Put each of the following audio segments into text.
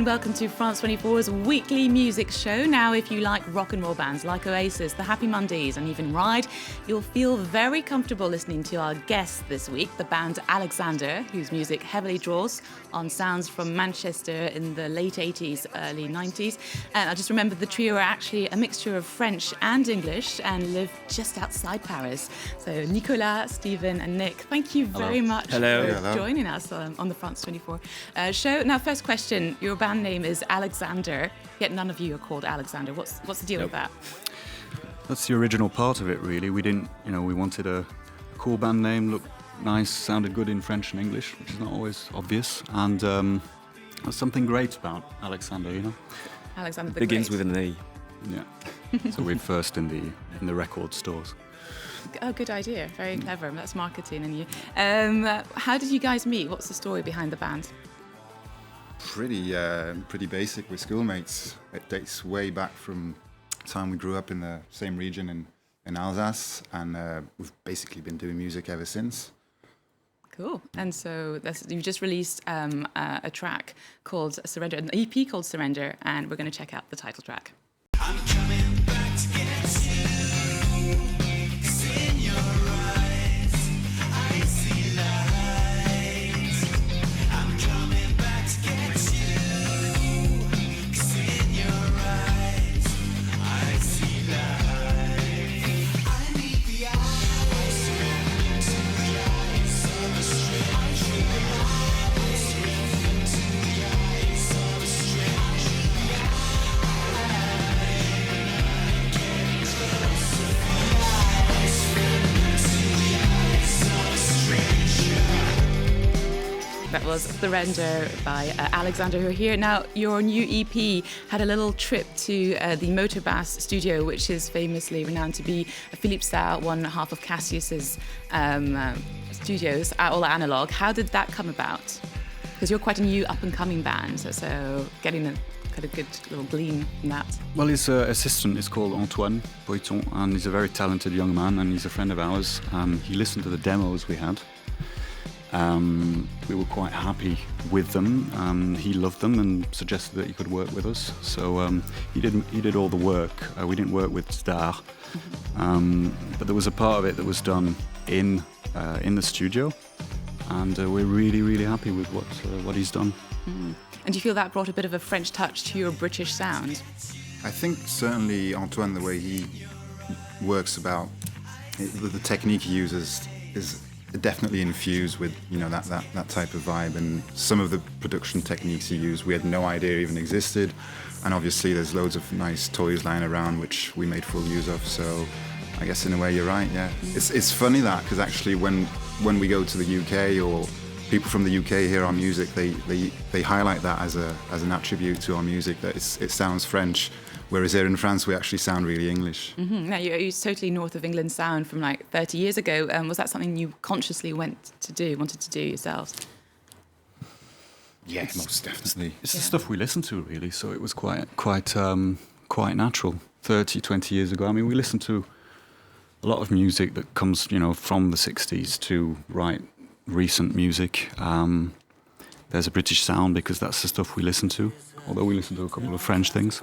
and welcome to France 24's weekly music show. Now, if you like rock and roll bands like Oasis, the Happy Mondays and even Ride, you'll feel very comfortable listening to our guest this week, the band ALEXANDR, whose music heavily draws on sounds from Manchester in the late 80s, early 90s. And I just remembered the trio are actually a mixture of French and English and live just outside Paris. So Nicolas, Stephen and Nick, thank you very much for joining us on the France 24 show. Now, first question, your band name is ALEXANDR, yet none of you are called Alexander. What's the deal with that? That's the original part of it, really. We didn't, we wanted a cool band name, looked nice, sounded good in French and English, which is not always obvious. And there's something great about Alexander, Alexander the Begins Great. with an A. Yeah. So we're first in the record stores. Oh, good idea. Very clever. That's marketing in you. How did you guys meet? What's the story behind the band? Pretty basic. We're schoolmates. It dates way back from the time we grew up in the same region in Alsace, and we've basically been doing music ever since. Cool. And so you just released a track called Surrender, an EP called Surrender, and we're going to check out the title track. I'm coming back to get you, 'cause in your eyes I see light. I'm coming back to get you, 'cause in your eyes I see light. I need the eyes to the eyes of a stranger. To the eyes of a stranger. That was Surrender by ALEXANDR, who are here. Now, your new EP had a little trip to the Motorbass studio, which is famously renowned to be Philippe Zdar, one half of Cassius's studios, all analog. How did that come about? Because you're quite a new up-and-coming band, so getting a kind of good little gleam from that. Well, his assistant is called Antoine Boiton, and he's a very talented young man, and he's a friend of ours. He listened to the demos we had. We were quite happy with them. He loved them and suggested that he could work with us. So he did all the work. We didn't work with Zdar, but there was a part of it that was done in the studio, and we're really, really happy with what he's done. Mm. And do you feel that brought a bit of a French touch to your British sound? I think certainly Antoine, the way he works about the technique he uses is definitely infused with that type of vibe, and some of the production techniques he used we had no idea even existed, and obviously there's loads of nice toys lying around which we made full use of. So I guess in a way you're right. Yeah, it's funny that because actually when we go to the UK or people from the UK hear our music, they highlight that as an attribute to our music, that it sounds French. Whereas here in France, we actually sound really English. Mm-hmm. Now, you're totally north of England sound from like 30 years ago. Was that something you consciously wanted to do yourselves? Yeah, most definitely. It's the stuff we listen to, really. So it was quite natural. 30, 20 years ago. I mean, we listened to a lot of music that comes, from the 60s to recent music. There's a British sound because that's the stuff we listen to, although we listen to a couple of French things.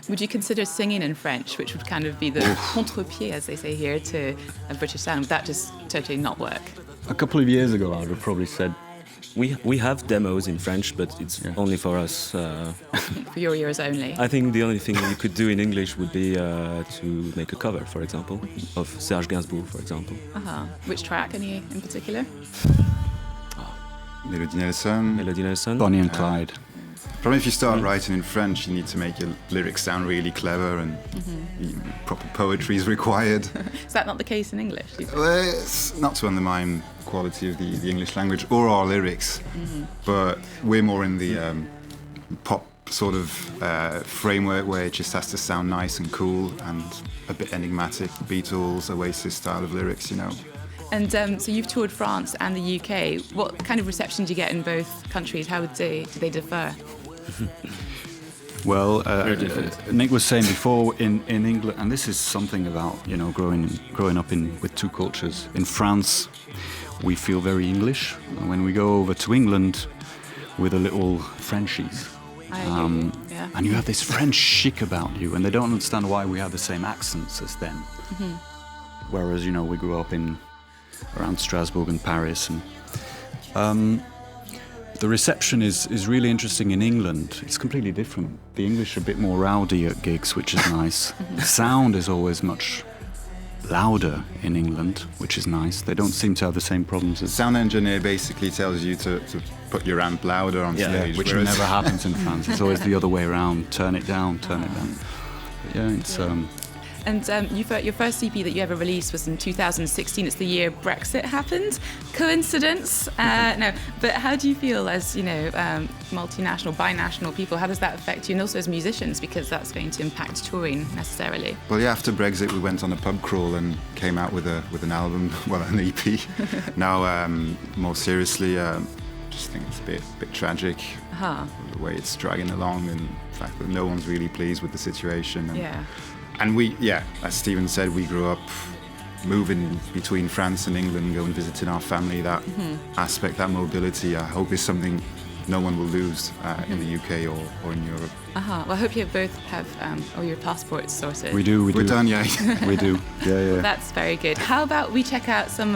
Would you consider singing in French, which would kind of be the contre-pied, as they say here, to a British sound? Would that just totally not work? A couple of years ago, I would have probably said, We have demos in French, but it's only for us. For your ears only. I think the only thing you could do in English would be to make a cover, for example, of Serge Gainsbourg, for example. Which track, any in particular? Melody Nelson. Bonnie and Clyde. Probably if you start writing in French, you need to make your lyrics sound really clever, and proper poetry is required. Is that not the case in English? Well, it's not to undermine the quality of the English language or our lyrics, but we're more in the pop sort of framework where it just has to sound nice and cool and a bit enigmatic, Beatles, Oasis style of lyrics, And so you've toured France and the UK. What kind of reception do you get in both countries? How do they differ? Well, Nick was saying before in England, and this is something about growing up with two cultures. In France, we feel very English. And when we go over to England, with a little Frenchies. I agree. Yeah. And you have this French chic about you, and they don't understand why we have the same accents as them. Whereas, you know, we grew up around Strasbourg and Paris, and the reception is really interesting in England. It's completely different. The English are a bit more rowdy at gigs, which is nice. The sound is always much louder in England, which is nice. They don't seem to have the same problems as... Sound engineer basically tells you to put your amp louder on stage. Which whereas- never happens in France. It's always the other way around. Turn it down, turn it down. But yeah, it's... And your first EP that you ever released was in 2016. It's the year Brexit happened. Coincidence? No. But how do you feel as, you know, multinational, binational people? How does that affect you? And also as musicians, because that's going to impact touring necessarily. Well, yeah, after Brexit, we went on a pub crawl and came out with an album, well, an EP. Now, more seriously, just think it's a bit tragic, the way it's dragging along, and the fact that no one's really pleased with the situation. And we, as Stephen said, we grew up moving between France and England, going visiting our family. That aspect, that mobility, I hope is something no one will lose in the UK or in Europe. Well, I hope you both have all your passports sorted. We do. We're done, yeah. We do. Yeah. That's very good. How about we check out some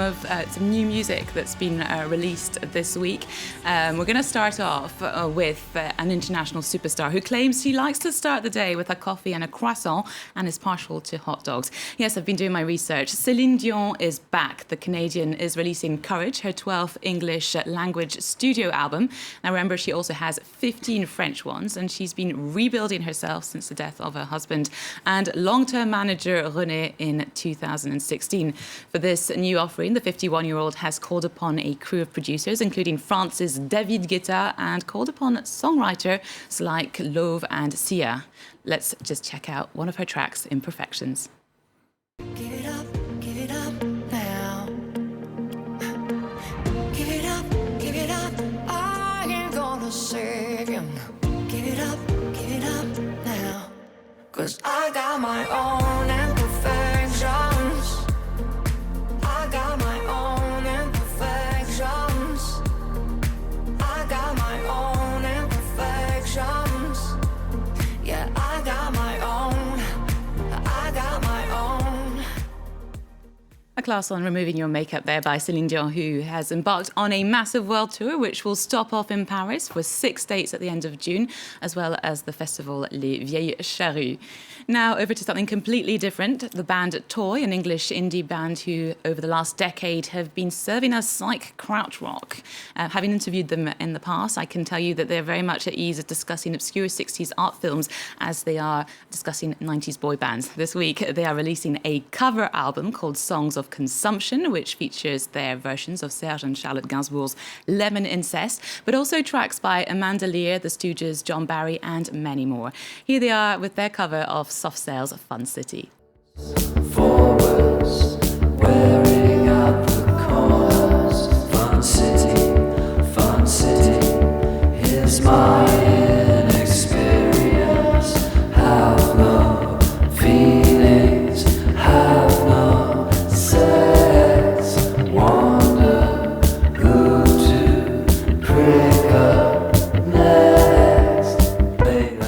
new music that's been released this week? We're going to start off with an international superstar who claims he likes to start the day with a coffee and a croissant and is partial to hot dogs. Yes, I've been doing my research. Celine Dion is back. The Canadian is releasing Courage, her 12th English language studio album. Now, remember, she also has 15 French ones, and she's been rebuilding herself since the death of her husband and long-term manager René in 2016. For this new offering, the 51-year-old has called upon a crew of producers, including France's David Guetta, and called upon songwriters like Love and Sia. Let's just check out one of her tracks, Imperfections. Give it up now. Give it up, I ain't gonna save you. Give it up now. 'Cause I got my own imperfections. I got my own imperfections. I got my own imperfections. Yeah, I got my own. I got my own. A class on removing your makeup there by Celine Dion, who has embarked on a massive world tour, which will stop off in Paris for 6 dates at the end of June, as well as the festival Les Vieilles Charrues. Now, over to something completely different. The band Toy, an English indie band who, over the last decade, have been serving us Psych-Kraut rock. Having interviewed them in the past, I can tell you that they're very much at ease at discussing obscure 60s art films as they are discussing 90s boy bands. This week, they are releasing a cover album called Songs of Consumption, which features their versions of Serge and Charlotte Gainsbourg's Lemon Incest, but also tracks by Amanda Lear, The Stooges, John Barry, and many more. Here they are with their cover of Soft Cell's Fun City. Forwards, wearing out the corners. Fun city, here's my inexperience. Have no feelings, have no sex. Wonder who to prick up next.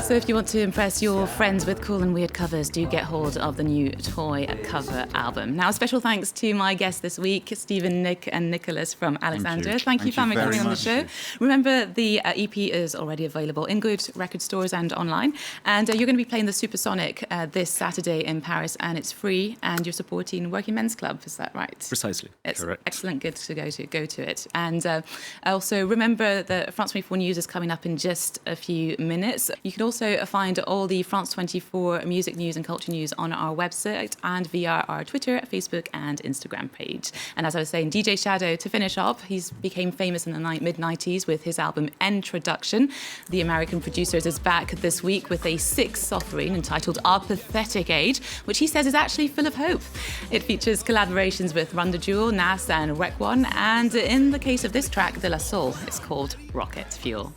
So if you want to impress your friends with cool and weird covers, do get hold of the new Toy cover album. Now, a special thanks to my guests this week, Stephen, Nick and Nicholas from ALEXANDR. Thank you for Thank you coming very on the much. show. Remember, the EP is already available in good record stores and online. And you're going to be playing the Supersonic this Saturday in Paris, and it's free, and you're supporting Working Men's Club, is that right? Precisely. It's Correct. excellent, good to go to it. And also remember that France 24 News is coming up in just a few minutes. You can also find all the France 24 music news and culture news on our website and via our Twitter, Facebook and Instagram page. And as I was saying, DJ Shadow, to finish up, he's became famous in the mid-90s with his album Introduction. The American Producers is back this week with a 6th offering entitled Our Pathetic Age, which he says is actually full of hope. It features collaborations with Run the Jewel, Nas and Rec One, and in the case of this track, De La Soul, it's called Rocket Fuel.